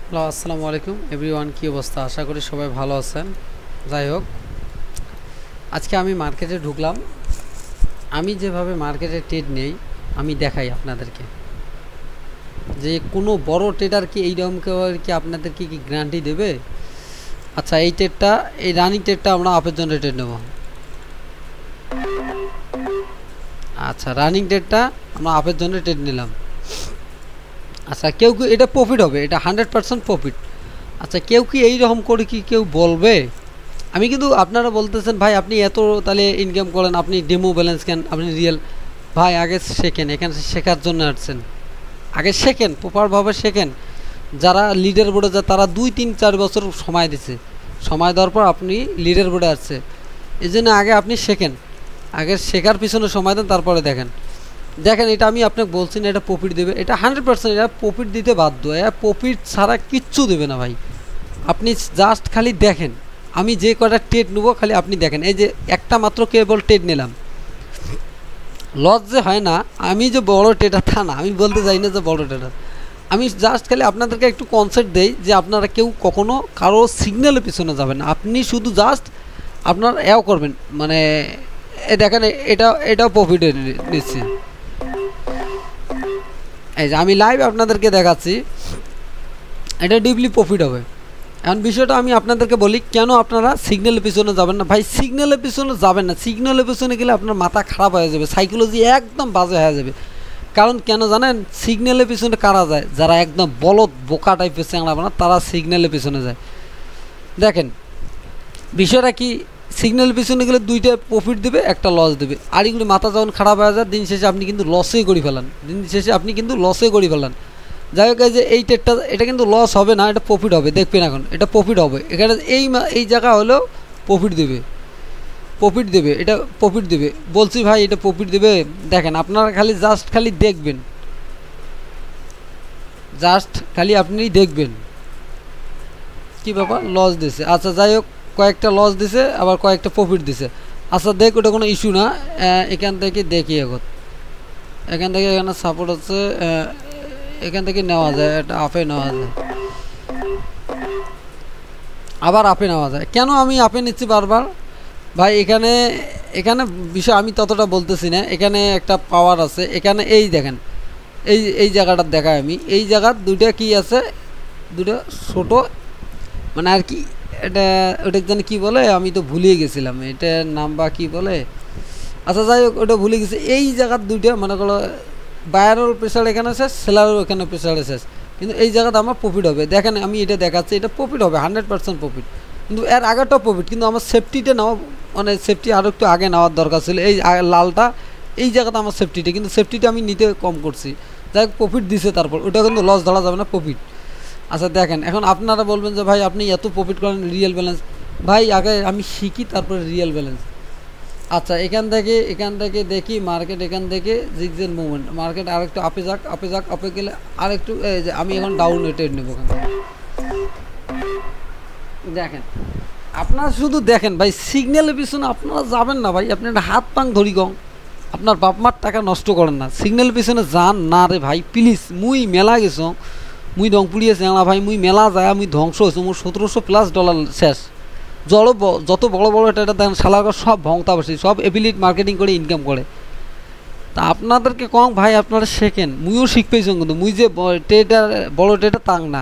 Hello, আসসালামু আলাইকুম everyone. কী অবস্থা? আশা করি সবাই ভালো আছেন। যাই হোক, আজকে আমি মার্কেটে ঢুকলাম। আমি যেভাবে মার্কেটে ট্রেড নেই আমি দেখাই আপনাদেরকে, যে কোনো বড় ট্রেডার কি এইরকম কি আপনাদেরকে কি গ্যারান্টি দেবে? আচ্ছা, এই ট্রেডটা, এই রানিং ট্রেডটা আমরা আপের জন্য ট্রেড নেব। আচ্ছা, রানিং ট্রেডটা আমরা আপের জন্য ট্রেড নিলাম। আচ্ছা, কেউ কি এটা প্রফিট হবে? এটা 100% প্রফিট। আচ্ছা, কেউ কি এইরকম করে কি কেউ বলবে? আমি কিন্তু, আপনারা বলতেছেন ভাই আপনি এত তাহলে ইনকাম করেন, আপনি ডেমো ব্যালেন্স কেন, আপনি রিয়েল? ভাই আগে শেখেন, এখানে শেখার জন্য আসছেন। আগে শেখেন, প্রপারভাবে শেখেন। যারা লিডার বোর্ডে যায় তারা 2-3-4 বছর সময় দিছে, সময় দেওয়ার পর আপনি লিডার বোর্ডে আসছে। এই জন্য আগে আপনি শেখেন, আগে শেখার পিছনে সময় দেন, তারপরে দেখেন। দেখেন, এটা আমি আপনাকে বলছি না এটা প্রফিট দেবে, এটা 100% এটা প্রফিট দিতে বাধ্য। এটা প্রফিট ছাড়া কিচ্ছু দেবে না ভাই। আপনি জাস্ট খালি দেখেন, আমি যে কটা ট্রেড নেবো খালি আপনি দেখেন। এই যে একটা মাত্র কেবল ট্রেড নিলাম, লস যে হয় না, আমি যে বড় ট্রেডার তা না, আমি বলতে চাই না যে বড় ট্রেডার। আমি জাস্ট খালি আপনাদেরকে একটু কনসেপ্ট দেই যে আপনারা কেউ কখনো কারো সিগন্যালের পিছনে যাবেন না। আপনি শুধু জাস্ট আপনার এও করবেন, মানে দেখেন এটাও প্রফিট নিচ্ছি। এই যে আমি লাইভ আপনাদেরকে দেখাচ্ছি, এটা ডিপলি প্রফিট হবে। এখন বিষয়টা আমি আপনাদেরকে বলি, কেন আপনারা সিগন্যালের পিছনে যাবেন না? ভাই সিগন্যালের পিছনে যাবেন না। সিগন্যালের পিছনে গেলে আপনার মাথা খারাপ হয়ে যাবে, সাইকোলজি একদম বাজে হয়ে যাবে। কারণ কেন জানেন? সিগন্যালের পিছনে কারা যায়? যারা একদম বলদ বোকা টাইপের চ্যাংড়া বানা, তারা সিগন্যালের পিছনে যায়। দেখেন বিষয়টা কি, সিগন্যালের পিছনে গেলে দুইটা প্রফিট দেবে, একটা লস দেবে। আর এগুলি মাথা যখন খারাপ হয়ে যায়, দিন শেষে আপনি কিন্তু লসেই করে ফেলান, যাই হোক, এই যে এই ট্রেডটা, এটা কিন্তু লস হবে না, এটা প্রফিট হবে। দেখবেন এখন এটা প্রফিট হবে। এখানে এই জায়গা হলেও প্রফিট দেবে, এটা প্রফিট দেবে বলছি ভাই, এটা প্রফিট দেবে। দেখেন আপনারা খালি খালি দেখবেন, খালি আপনি দেখবেন কি ব্যাপার, লস দিছে। আচ্ছা যাই হোক, কয়েকটা লস দিছে আবার কয়েকটা প্রফিট দিছে। আচ্ছা দেখ, ওটা কোনো ইস্যু না। এখান থেকে দেখি, এখান থেকে এখানে সাপোর্ট আছে, এখান থেকে নেওয়া যায়, এটা আপে নেওয়া যায়, আবার আপে নেওয়া যায়। কেন আমি আপে নিচ্ছি বারবার? ভাই এখানে এখানে বিষয় আমি ততটা বলতেছি না। এখানে একটা পাওয়ার আছে, এখানে এই দেখেন, এই জায়গাটা দেখায় আমি। এই জায়গার দুইটা কি আছে, দুটো ছোট, মানে আর কি, এটা ওটা জানি কী বলে, আমি তো ভুলিয়ে গেছিলাম এটার নাম বা কী বলে। আচ্ছা যাই হোক, ওটা ভুলে গেছি। এই জায়গার দুইটা মনে করো, বায়ারের প্রেশার এখানে শেষ, সেলারের এখানে প্রেশারে শেষ, কিন্তু এই জায়গাতে আমার প্রফিট হবে। দেখেন আমি এটা দেখাচ্ছি, এটা প্রফিট হবে 100% প্রফিট, কিন্তু এর আগেরটাও প্রফিট, কিন্তু আমার সেফটিটা নেওয়া, মানে সেফটি আরও একটু আগে নেওয়ার দরকার ছিল। এই লালটা, এই জায়গাতে আমার সেফটিটা, কিন্তু সেফটিটা আমি নিতে কম করছি। যাই হোক, প্রফিট দিছে, তারপর ওটা কিন্তু লস ধরা যাবে না, প্রফিট। আচ্ছা দেখেন, এখন আপনারা বলবেন যে ভাই আপনি এত প্রফিট করেন রিয়েল ব্যালেন্স। ভাই আগে আমি শিখি, তারপরে রিয়েল ব্যালেন্স। আচ্ছা এখান থেকে দেখি মার্কেট, এখান থেকে জিগজের মুভমেন্ট, মার্কেট আরেকটু আপে গেলে আরেকটু, এই যে আমি এখন ডাউন ট্রেড নেব। দেখেন আপনারা শুধু দেখেন ভাই, সিগন্যালের পিছনে আপনারা যাবেন না ভাই। আপনি একটা হাত পাং ধরি গং, আপনার বাপ মার টাকা নষ্ট করেন না, সিগন্যালের পিছনে যান না রে ভাই প্লিজ। মুই মেলা গেছ, মুই পুড়িয়েছে ভাই, মুই মেলা যায়, মুই ধ্বংস হয়েছে, মোর $1700+ শেষ। যত বড় বড় এটা দেখেন শালারা সব ভংতাবাসী, সব এফিলিয়েট মার্কেটিং করে ইনকাম করে। তা আপনাদেরকে কম ভাই, আপনারা শেখেন, মুইও শিখতেছি। কিন্তু মুই যে ট্রেডার, বড় ট্রেডার তাং না,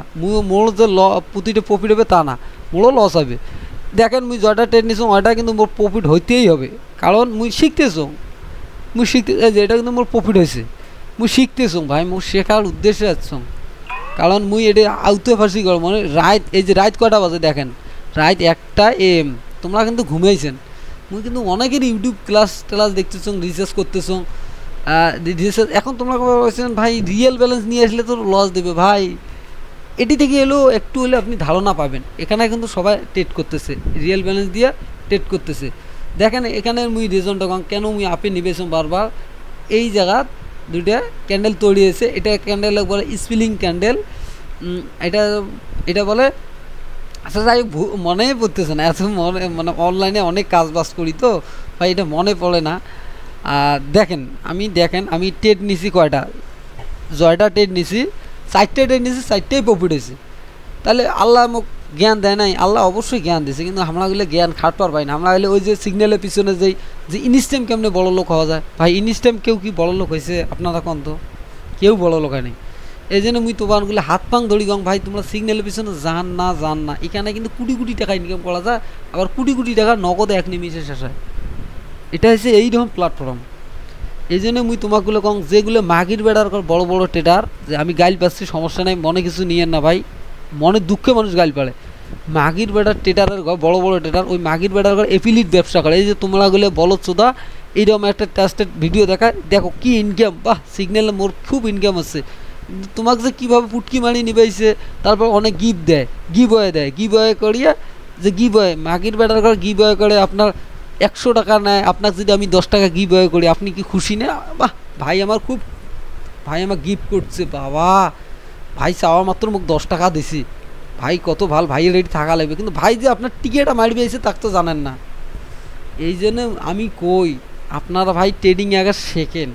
মোর যে প্রতিটা প্রফিট হবে তা না, মোরও লস হবে। দেখেন মুই জয়টা ট্রেড নিছো, ওইটা কিন্তু মোর প্রফিট হইতেই হবে, কারণ মুই শিখতেছ, যে এটা কিন্তু মোর প্রফিট হয়েছে। মুই শিখতেছ ভাই, মোর শেখার উদ্দেশ্যে যাচ্ছ, কারণ মুই এটা আউতে ফার্সি কর, মানে রাত, এই যে রাত কটা বাজে দেখেন, রাত 1টা AM, তোমরা কিন্তু ঘুমাইছেন। মুই কিন্তু অনেকের ইউটিউব ক্লাস দেখতেছ, রিসার্চ করতেছ, এখন তোমরা বলছেন ভাই রিয়েল ব্যালেন্স নিয়ে আসলে তো লস দেবে। ভাই এটি থেকে এলো একটু হলে আপনি ধারণা পাবেন। এখানে কিন্তু সবাই ট্রেড করতেছে, রিয়েল ব্যালেন্স দিয়ে ট্রেড করতেছে। দেখেন এখানে মুই রিজনটা কেন মুই আপে নিবেছেন বারবার, এই জায়গা দুইটা ক্যান্ডেল তৈরি হয়েছে। এটা ক্যান্ডেল বলে স্পিলিং ক্যান্ডেল, এটা বলে। আচ্ছা যাই মনেই পড়তেছে না, এত মানে অনলাইনে অনেক কাজ বাজ করি তো ভাই, এটা মনে পড়ে না। দেখেন আমি ট্রেড নিছি কয়টা, জয়টা ট্রেড নিছি, 4টে ট্রেড নিছি, 4টেই প্রফিট হয়েছে। তাহলে আল্লাহ মোক জ্ঞান দেয় নাই? আল্লাহ অবশ্যই জ্ঞান দিয়েছে, কিন্তু আমরা গেলে জ্ঞান খাটবার পাই না। আমরা গেলে ওই যে সিগন্যালের পিছনে যে ইনস্ট্যান্ট কেমনে বড় লোক হওয়া যায় ভাই, ইনস্ট্যান্ট কেউ কি বড় লোক হয়েছে আপনারা কোন? তো কেউ বড় লোক হয় নাই। এই জন্য মুই তোমারগুলো হাত পাং ধরি গং ভাই, তোমরা সিগন্যালের পিছনে যান না। এখানে কিন্তু কোটি কোটি টাকা ইনকাম করা যায়, আবার কোটি কোটি টাকা নগদে এক নিমিষে শেষ হয়। এটা হচ্ছে এইরকম প্ল্যাটফর্ম। এই জন্য মুই তোমাকগুলো কং, যেগুলো মাগির বেড়ার বড় বড় ট্রেডার, যে আমি গাইল পাচ্ছি সমস্যা নাই, মনে কিছু নিয়েন না ভাই, মনে দুঃখে মানুষ গাইল পাড়ে। মাগির বেড়ার ট্রেডারের বড় বড় ট্রেডার ওই মাগির বেড়ার এফিলিট ব্যবসা করে। এই যে তোমরাগুলো বলো চোদা, এইরকম একটা টেস্টেড ভিডিও দেখায়, দেখো কি ইনকাম, বাহ সিগন্যালে মোর খুব ইনকাম আছে। তোমাকে যে কীভাবে পুটকি মারি নিবাইছে, তারপর অনেক গিফট দেয়, গিভ ওয়ে করিয়া, যে গিভ ওয়ে মাগির বেড়ার গিভ ওয়ে করে আপনার 100 টাকা নেয়, আপনাকে যদি আমি 10 টাকা গিভ ওয়ে করি, আপনি কি খুশি না? বাহ ভাই আমার খুব, ভাই আমার গিফট করছে, বাবা ভাই চাওয়া মাত্র মুখ 10 টাকা দিছি, ভাই কত ভালো, ভাইয়ের রেডি থাকা লাগবে। কিন্তু ভাই যে আপনার টিকিটটা মারবে এসে তাকে তো জানেন না। এই জন্য আমি কই আপনারা ভাই ট্রেডিং আগে শেখেন।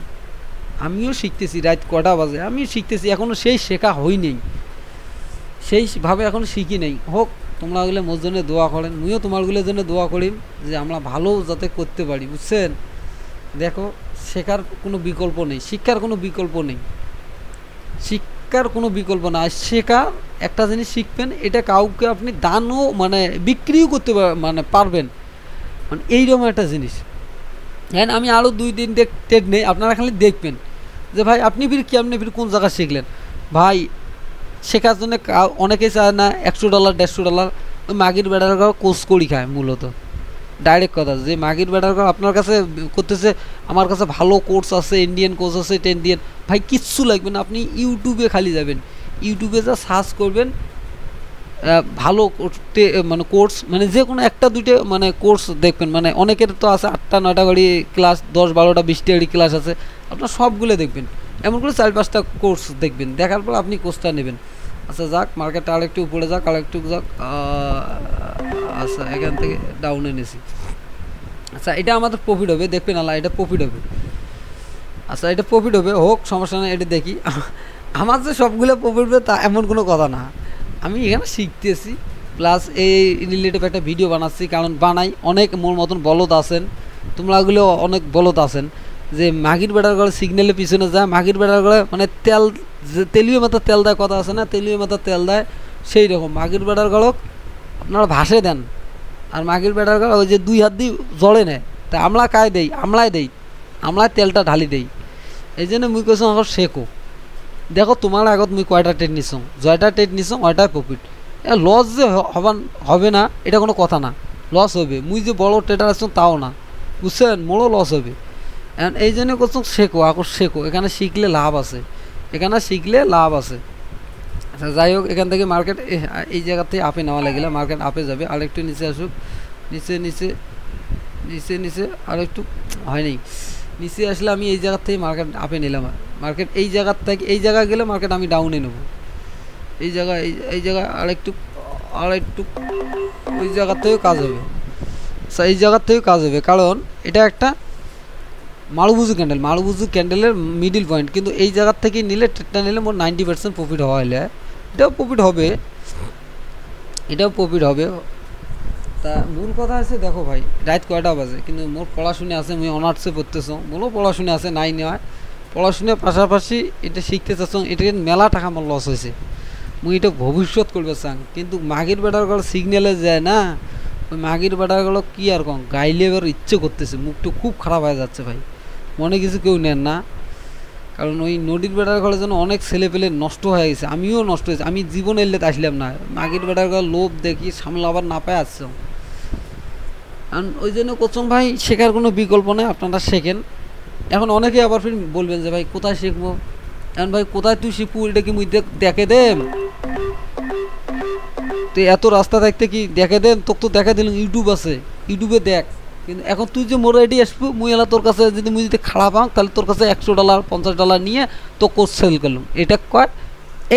আমিও শিখতেছি, রাত কটা বাজে আমিও শিখতেছি, এখনও সেই শেখা হয়নি, সেইভাবে এখনও শিখি নেই। হোক তোমরা ওগুলো মোর জন্য দোয়া করেন, মুইও তোমারগুলোর জন্য দোয়া করি যে আমরা ভালো যাতে করতে পারি, বুঝছেন? দেখো শেখার কোনো বিকল্প নেই, শিক্ষার কোনো বিকল্প নেই, শিক্ষার কোনো বিকল্প না। শেখা একটা জিনিস শিখবেন, এটা কাউকে আপনি দানও মানে বিক্রিও করতে মানে পারবেন, মানে এইরকম একটা জিনিস। হ্যাঁ আমি আরও 2-3টে ট্রেড নেই, আপনারা খালি দেখবেন যে ভাই আপনি ফির কেমনি ফির কোন জায়গায় শিখলেন। ভাই শেখার জন্য অনেকেই চায় না $100 $150, ওই মাগির বেড়ার কোর্স করি খায় মূলত, ডাইরেক্ট কথা। যে মাগির বেড়ার আপনার কাছে করতেছে, আমার কাছে ভালো কোর্স আছে, ইন্ডিয়ান কোর্স আছে, ইন্ডিয়ান, ভাই কিচ্ছু লাগবে না, আপনি ইউটিউবে খালি যাবেন, ইউটিউবে যা সার্চ করবেন ভালো মানে কোর্স, মানে যে কোনো 1-2টে মানে কোর্স দেখবেন। মানে অনেকের তো আছে 8-9টা করে ক্লাস, 10-12টা 20টা করে ক্লাস আছে, আপনার সবগুলো দেখবেন, এমন করে 4-5টা কোর্স দেখবেন, দেখার পর আপনি কোর্সটা নেবেন। আচ্ছা যাক, মার্কেটটা আরেকটু উপরে যাক, আরেকটু যাক, আচ্ছা এখান থেকে ডাউনে নিয়েছি। আচ্ছা এটা আমাদের প্রফিট হবে, দেখবেন আল্লাহ এটা প্রফিট হবে। আচ্ছা এটা প্রফিট হবে, হোক সমস্যা নেই, এটা দেখি। আমার যে সবগুলো প্রফিট হবে তা এমন কোনো কথা না, আমি এখানে শিখতেছি, প্লাস এই রিলেটিভ একটা ভিডিও বানাচ্ছি, কারণ বানাই অনেক মোর মতন বলদ আছেন, তোমরাগুলো অনেক বলদ আছেন, যে মাগির বেড়ার ঘরে সিগন্যালের পিছনে যায়, মাগির বেড়ার ঘরে মানে তেল, যে তেলীয় মাথা তেল দেয় কথা আছে না, তেলীয় মাথা তেল দেয়, সেই রকম মাগির বেড়ার গড়ক আপনারা ভাসে দেন, আর মাগির বেড়ার গড় ওই যে 2 হাত দিয়ে জলে নেয়, তাই আমলা কায় দেই, আমলায় তেলটা ঢালি দেই। এই জন্য মুই কৈছো এখন শেখো, দেখো তোমার আগত মুই কয়টা ট্রেড নিছ, জয়টা ট্রেড নিছ ওইটাই প্রফিট, লস যে হবে না এটা কোনো কথা না, লস হবে, মুই যে বড় ট্রেডার আছো তাও না, বুঝছেন, মোরও লস হবে। এই জন্য করছো শেখো, এখন শেখো, এখানে শিখলে লাভ আছে, এখানে শিখলে লাভ আছে। আচ্ছা যাই হোক, এখান থেকে মার্কেট এই জায়গা থেকে আপে নেওয়া লাগিলে, মার্কেট আপে যাবে, আর একটু নিচে আসুক, নিচে নিচে নিচে নিচে আর একটু হয়নি, নিচে আসলে আমি এই জায়গার থেকে মার্কেট আপে নিলাম, মার্কেট এই জায়গার থেকে এই জায়গায় গেলে মার্কেট আমি ডাউনে নেব, এই জায়গায় এই জায়গায় আরেকটু ওই জায়গার থেকেও কাজ হবে। আচ্ছা এই জায়গার থেকেও কাজ হবে, কারণ এটা একটা মারুবুজু ক্যান্ডেলের মিডিল পয়েন্ট, কিন্তু এই জায়গার থেকে নিলে ট্রেডটা নিলে মোট 90% প্রফিট হওয়া হলে এটাও প্রফিট হবে। তা মূল কথা আছে, দেখো ভাই রাত কয়টা বাজে, কিন্তু মোর পড়াশুনে আছে, মুই অনার্সে পড়তেছো, মোরও পড়াশুনে আছে, নাই নেওয়ায় পড়াশুনার পাশাপাশি এটা শিখতে চাচ্ছ, এটা মেলা টাকা আমার লস হয়েছে, মুই এটা ভবিষ্যৎ করবে চাং, কিন্তু মাগির বেটারগুলো সিগন্যালে যায় না, ওই মাগির বেটারগুলো কী আর কম গাইলে এবার ইচ্ছে করতেছে, মুখটা খুব খারাপ হয়ে যাচ্ছে ভাই, মনে কিছু কেউ নেন না, কারণ ওই নদীর বেটারগুলোর জন্য অনেক ছেলে পেলে নষ্ট হয়ে গেছে, আমিও নষ্ট হয়েছে, আমি জীবন এলে আসলাম না, মাগির বেটারগুলো লোভ দেখি সামলাবার না পায় আসছ, কারণ ওই জন্য কোচং ভাই শেখার কোনো বিকল্প নেই, আপনারা শেখেন। এখন অনেকে আবার ফির বলবেন যে ভাই কোথায় শিখবো, এখন ভাই কোথায় তুই শিখবো, এটা কি মুই দেখে দেন, তুই এত রাস্তা দেখতে কি দেখে দেন, তোকে তো দেখা দিলাম ইউটিউব আছে, ইউটিউবে দেখ, কিন্তু এখন তুই যে মোর আইডি আসবো, মুই এলা তোর কাছে যদি মুই যদি খারাপ পাও, তাহলে তোর কাছে $100 $50 নিয়ে তো কোর্স সেল করলাম, এটা কয়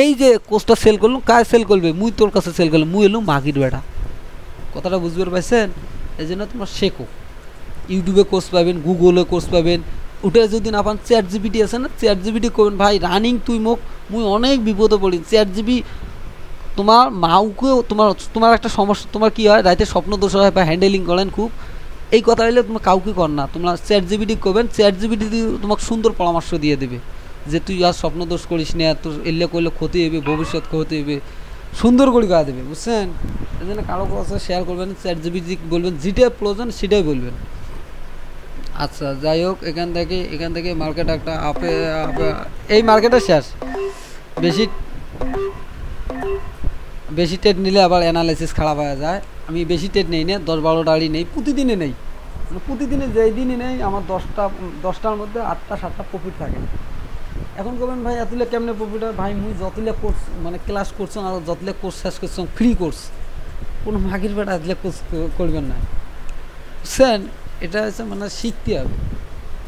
এই যে কোর্সটা সেল করলাম, কায় সেল করবে, মুই তোর কাছে সেল করলাম, মুই এলাম মাগির বেটা, কথাটা বুঝতে পারছেন? এই জন্য তোমরা শেখো, ইউটিউবে কোর্স পাবেন, গুগলে কোর্স পাবেন, ওটা যদি না পান ChatGPT আছে না, ChatGPT করবেন ভাই রানিং, মুই অনেক বিপদে পড়ি, ChatGPT তোমার মাউকেও তোমার তোমার একটা সমস্যা, তোমার কি হয় রাতে স্বপ্ন দোষ হয় বা হ্যান্ডেলিং করেন খুব, এই কথা হইলে তোমার কাউকে কর না, তোমরা চ্যাট জিপিটি করবেন, চ্যাট জিপিটি তোমাকে সুন্দর পরামর্শ দিয়ে দেবে যে তুই আর স্বপ্ন দোষ করিস না, তোর এলে করলে ক্ষতি হবে, ভবিষ্যৎ ক্ষতি হবে, সুন্দর করে গায়ে দেবে, বুঝছেন? এই জন্য কারো কাছে শেয়ার করবেন, চ্যাট জিপিটি বলবেন যেটা প্রয়োজন সেটাই বলবেন। আচ্ছা যাই হোক, এখান থেকে মার্কেট একটা এই মার্কেটে শেষ। বেশি বেশি ট্রেড নিলে আবার অ্যানালাইসিস খারাপ হয়ে যায়। আমি বেশি ট্রেড নেই না, 10-12টারই নেই, প্রতিদিনে নেই, মানে প্রতিদিনে যেই দিনই নেই আমার 10টার মধ্যে 8টা-7টা প্রফিট থাকে। এখন করবেন ভাই এতলে কেমনে প্রফিট হয়? ভাই মুই যতলে কোর্স মানে ক্লাস করছো আর যতলে কোর্স শেষ করছো ফ্রি কোর্স, কোনো মাগির বেটা এতলে কোর্স করবেন না, বুঝছেন? এটা হচ্ছে মানে শিখতে হবে।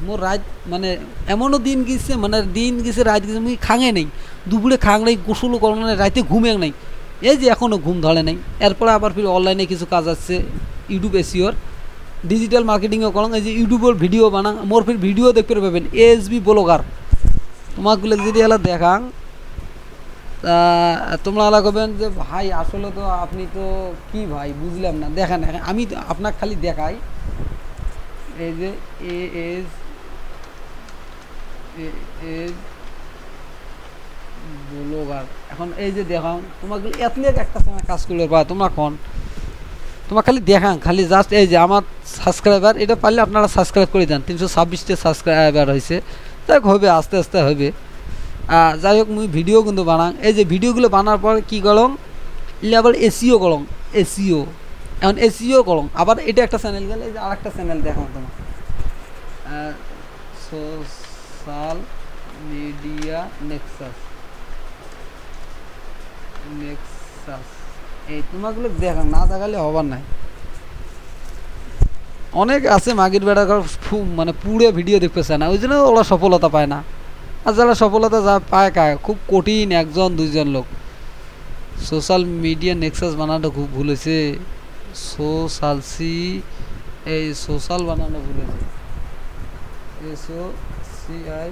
মোর রাত মানে এমনও দিন গেছে, মানে দিন গেছে রাত গেছে মুই খাঙে নেই, দুপুরে খাং নেই, গোসলও করো না, রাতে ঘুমে নেই, এই যে এখনও ঘুম ধরে নেই। এরপরে আবার ফির অনলাইনে কিছু কাজ আছে, ইউটিউব এসিওর ডিজিটাল মার্কেটিংও করং, এই যে ইউটিউবের ভিডিও বানাং, মোর ফির ভিডিও দেখতে পাবেন এএসবি ব্লগার, তোমাগুলো যদি এলা দেখাং তোমরা এলা করবেন যে ভাই আসলে তো আপনি তো কি ভাই বুঝলাম না, দেখেন আমি আপনাকে খালি দেখাই, এই যে এএস ব্লগার, এখন এই যে দেখাং তোমাকে এতলে একটা সময় কাজ করলে বা তোমরা কোন তোমার খালি দেখাং, খালি জাস্ট এই যে আমার সাবস্ক্রাইবার, এটা পারলে আপনারা সাবস্ক্রাইব করে দেন, 326টা সাবস্ক্রাইবার হয়েছে, দেখ হবে আস্তে আস্তে হবে। যাই হোক মুই ভিডিও কিন্তু বানাং, এই যে ভিডিওগুলো বানার পর কী করং, এলে আবার এসিও করং, এসিও এখন এসিও করং, আবার এটা একটা চ্যানেল গেলে এই যে আরেকটা চ্যানেল দেখাং তোমার, সোশ্যাল মিডিয়া নেক্সাস, এই তোমাগুলো দেখা না দেখালে হবার নাই। অনেক আছে মাগির বেড়া মানে পুরো ভিডিও দেখতে চায় না, ওই জন্য ওরা সফলতা পায় না। আর যারা সফলতা যা পায় খুব কঠিন, 1-2 লোক। সোশ্যাল মিডিয়া নেক্সাস বানানো খুব ভুল হয়েছে, সোশ্যাল বানানো ভুল হয়েছে, SOCIAL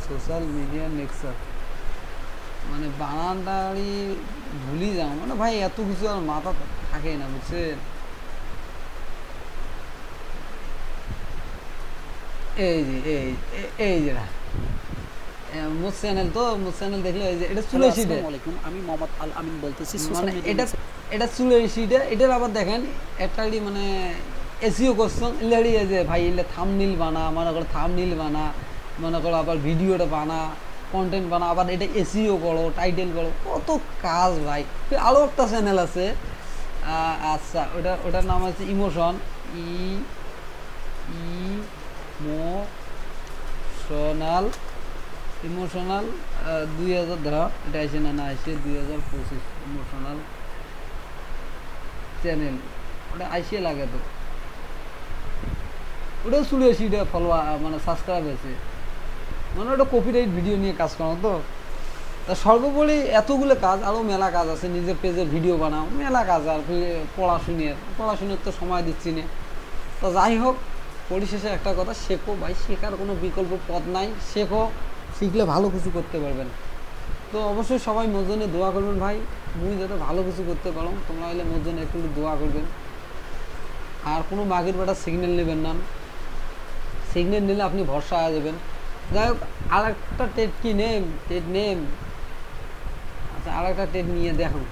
সোশ্যাল মিডিয়া নেক্সাস, মানে বানানটাই ভুলি যাও, মানে ভাই এত কিছু আর মাথা থাকে না, বুঝছেন? এই যে এই যেটা মোর চ্যানেল, তো মোর চ্যানেল দেখলে এই যে এটা চুলের শিটে, আমি মোহাম্মদ আল আমিন বলতেছি, মানে এটা চুলের শিটে, এটার আবার দেখেন একটা মানে এসিও করছেন ইলাড়ি, যে ভাই এলে থামনিল বানা, মনে করো থামনিল বানা, মনে করো আবার ভিডিওটা বানা, কন্টেন্ট বানা, আবার এটা এসিও করো, টাইটেল করো, কত কাজ ভাই। আরও একটা চ্যানেল আছে, আচ্ছা ওটার নাম আছে ইমোশন, ইমোশনাল 2000 ধরা, এটা আসে না আসে 2025 ইমোশনাল চ্যানেল, ওটা আইসিয়ে লাগে, তো ওটাও চলে আসি, এটা ফলোয়ার মানে সাবস্ক্রাইব হয়েছে, মানে ওটা কপিরাইট ভিডিও নিয়ে কাজ করানো, তো তা সর্বোপরি এতগুলো কাজ, আরও মেলা কাজ আছে, নিজের পেজের ভিডিও বানাও, মেলা কাজ, আর পড়াশুনের তো সময় দিচ্ছি না। তো যাই হোক, পরিশেষে একটা কথা, শেখো ভাই, শেখার কোনো বিকল্প পথ নাই, শেখো, শিখলে ভালো কিছু করতে পারবেন। তো অবশ্যই সবাই মোর জন্য দোয়া করবেন ভাই, মুই যাতে ভালো কিছু করতে পারো, তোমরা হলে মোর জন্য একটু দোয়া করবেন। আর কোনো মাগের বেটা সিগন্যাল নেবেন না, সিগন্যাল নিলে আপনি ভরসা হয়ে যাবেন। যাই হোক, আর একটা টেট কি নেম, আচ্ছা আর একটা টেট নিয়ে দেখুন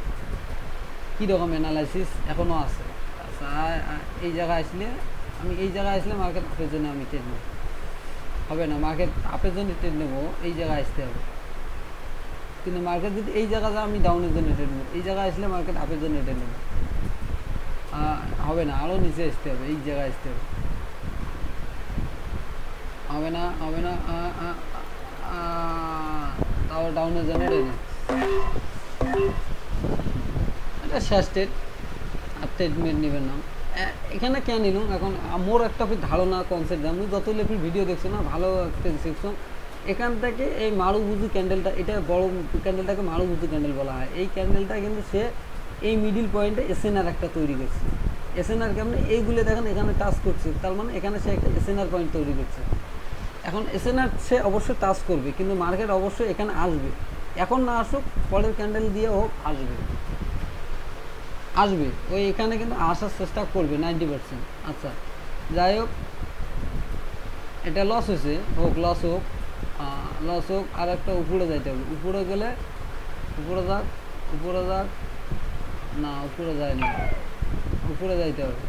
কীরকম অ্যানালাইসিস এখনও আছে। আচ্ছা এই জায়গায় আসলে মার্কেট আপের জন্য আমি টেট নেব, হবে না, মার্কেট আপের জন্য টেট নেবো, এই জায়গায় আসতে হবে। কিন্তু মার্কেট যদি এই জায়গা যা, আমি ডাউনের জন্য টেট নেবো, এই জায়গায় আসলে মার্কেট আপের জন্য টেট নেবো, হবে না, আরও নিচে আসতে হবে, এই জায়গায় আসতে হবে, হবে না, তাও ডাউনের জন্য টেট নেব, এটা শেষ টেট, আর ট্রিটমেন্ট নেবেন না। এখানে কেন নিলাম, এখন মোর একটা ধারণা কনসেপ্ট, আমি যত লেপির ভিডিও দেখছো না, ভালো একটা দেখছো, এখান থেকে এই মারুবুজু ক্যান্ডেলটা, এটা বড় ক্যান্ডেলটাকে মারুবুজু ক্যান্ডেল বলা হয়, এই ক্যান্ডেলটা কিন্তু সে এই মিডিল পয়েন্টে এসএনআর একটা তৈরি করছে, এসএনআর কেমন এইগুলো দেখেন এখানে টাচ করছে, তার মানে এখানে সে একটা এসএনআর পয়েন্ট তৈরি করছে। এখন এসএনআর সে অবশ্যই টাচ করবে, কিন্তু মার্কেট অবশ্যই এখানে আসবে, এখন না আসুক, পরের ক্যান্ডেল দিয়ে হোক আসবে, আসবে ওই এখানে কিন্তু আসার চেষ্টা করবে 90%। আচ্ছা যাই হোক, এটা লস হয়েছে, হোক লস হোক, লস হোক, আর একটা উপরে যাইতে হবে, উপরে গেলে উপরে যাক, উপরে যাক, না উপরে যায় না, উপরে যাইতে হবে,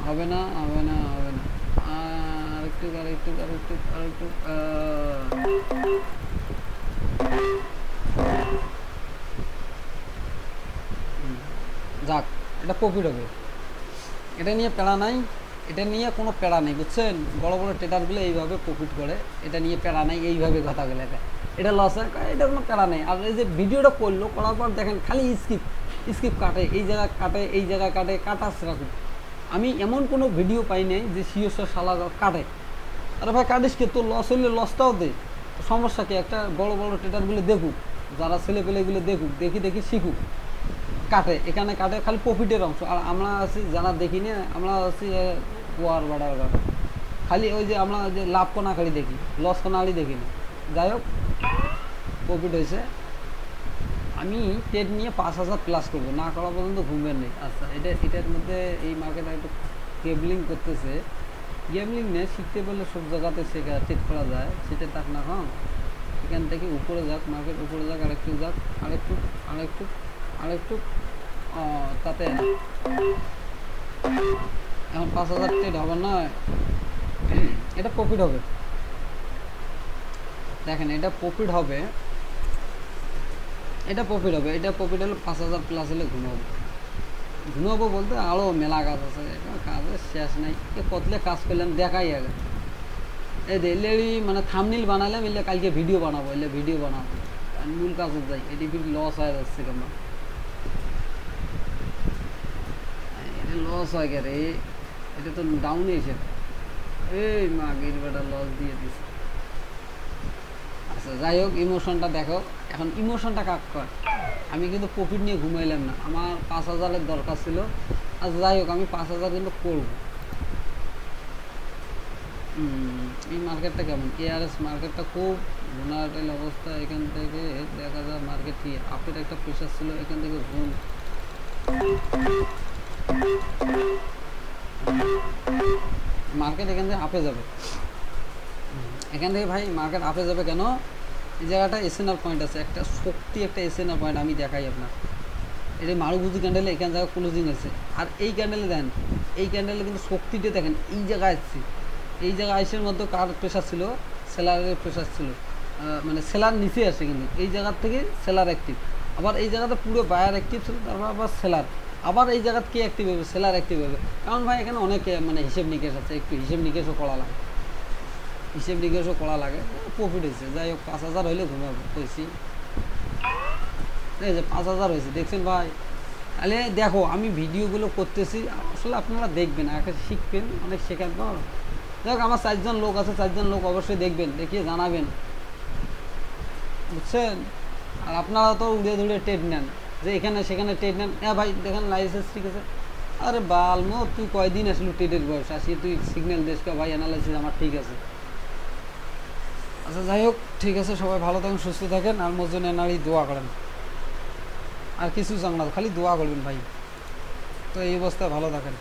হবে না হবে না হবে না, আরেকটু আরেকটু আরেকটু আরেকটু যাক, এটা প্রফিট হবে, এটা নিয়ে প্যারা নাই, এটা নিয়ে কোনো প্যারা নেই, বুঝছেন? বড় বড় ট্রেডারগুলো এইভাবে প্রফিট করে, এটা নিয়ে প্যারা নেই, এইভাবে কথা বলে এটা লস হয়, এটা কোনো প্যারা নেই। আর এই যে ভিডিওটা করলো, করার পর দেখেন খালি স্কিপ স্কিপ কাটে, এই জায়গা কাটে, এই জায়গা কাটে, কাটাচ্ছে রাখুন। আমি এমন কোনো ভিডিও পাই নাই যে সিওসের শালা কাটে। আরে ভাই কাটিস কে, তোর লস হইলে লসটাও দে, সমস্যা কি? একটা বড় বড় ট্রেডারগুলো দেখুক, যারা ছেলে পেলেগুলো দেখুক, দেখি দেখি শিখুক, কাটে এখানে কাটে খালি প্রফিটের অংশ। আর আমরা আছি যারা দেখি না, আমরা আছি ওয়ার বাড়ার খালি ওই যে আমরা যে লাভ কোনা খালি দেখি, লস কোনা খালি দেখি না। যাই হোক, প্রফিট হয়েছে। আমি ট্রেড নিয়ে 5,000 প্লাস করবো, না করা পর্যন্ত ঘুমবেন নেই। আচ্ছা এটার মধ্যে এই মার্কেট একটু গেমলিং করতেছে, গেমলিং নিয়ে শিখতে পারলে সব জায়গাতে শেখা ট্রেড করা যায়, সেটা তাক না। হ্যাঁ, এখান থেকে উপরে যাক, মার্কেট উপরে যাক, আরেকটু যাক, আরেকটু আরেকটু আরেকটু, তাতে এখন 5,000 ট্রেড হবে না, এটা প্রফিট হবে। দেখেন এটা প্রফিট হবে, এটা প্রফিট হবে, এটা প্রফিট হলে 5,000 প্লাস হলে ঘুমাবো। ঘুমাবো বলতে আরও মেলা কাজ আছে, কাজের শেষ নাই। কতলে কাজ করলাম দেখাই আগে, এই দিল্লি মানে থামনিল বানালাম, এলে কালকে ভিডিও বানাবো, এলে ভিডিও বানাবো, মূল কাজে যাই। এটি লস হয়ে যাচ্ছে কেমন, এটা লস হয়ে গেছে, এটা তো ডাউনে এসে, এই মাগের বেটা লস দিয়ে দিছে। আচ্ছা যাই হোক, ইমোশনটা দেখো, এখন ইমোশনটা কাক কর। আমি কিন্তু প্রফিট নিয়ে ঘুমাইলাম না, আমার 5,000-এর দরকার ছিল। আচ্ছা যাই হোক, আমি 5,000 কিন্তু করব। এই মার্কেটটা কেমন? এআরএস মার্কেটটা খুব ভুনাটাইল অবস্থা। এখান থেকে দেখা যায় মার্কেট কি আপের একটা প্রেশার ছিল, এখান থেকে মার্কেট এখান থেকে আপে যাবে, এখান থেকে ভাই মার্কেট আপে যাবে কেন? এই জায়গাটা এসএনআর পয়েন্ট আছে, একটা শক্তি, একটা এসএনআর পয়েন্ট আমি দেখাই আপনার। এটা মারুভুজি ক্যান্ডেলে এখান জায়গায় ক্লোজিং আছে, আর এই ক্যান্ডেলে দেন, এই ক্যান্ডেলে কিন্তু শক্তিটা দেখেন, এই জায়গায় আসছে, এই জায়গায় আইসের মধ্যে কার প্রেশার ছিল? সেলারের প্রেশার ছিল, মানে সেলার নিচে আসে, কিন্তু এই জায়গার থেকে সেলার অ্যাক্টিভ, আবার এই জায়গাতে পুরো বায়ার অ্যাক্টিভ ছিল, তারপর আবার সেলার, আবার এই জায়গাতে কে অ্যাক্টিভ হবে? সেলার অ্যাক্টিভ হবে। কারণ ভাই এখানে অনেকে মানে হিসেব নিকেশ আছে, একটু হিসেব নিকেশও করা লাগে, হিসেব নিকেশও করা লাগে। প্রফিট হয়েছে, যাই হোক 5,000 হইলে ঘুমাবো কইছি, এই যে 5,000 হয়েছে, দেখছেন ভাই? তাহলে দেখো আমি ভিডিওগুলো করতেছি, আসলে আপনারা দেখবেন, আগে শিখবেন, অনেক শেখার পর। যাই হোক, আমার 4জন লোক আছে, 4জন লোক অবশ্যই দেখবেন, দেখিয়ে জানাবেন, বুঝছেন? আর আপনারা তো উড়ে ধুড়ে টেট নেন, যে এখানে সেখানে টেট নেন। হ্যাঁ ভাই দেখেন লাইসেন্স ঠিক আছে, আরে বালমো তুই কয়দিন আসলে টেটের বয়স, আসি তুই সিগন্যাল দেশকে ভাই, অ্যানালাইসিস আমার ঠিক আছে। আচ্ছা যাই হোক, ঠিক আছে, সবাই ভালো থাকেন, সুস্থ থাকেন, আর মোর জন্য এনারই দোয়া করেন, আর কিছু চান না, খালি দোয়া করবেন ভাই। তো এই অবস্থায় ভালো থাকেন।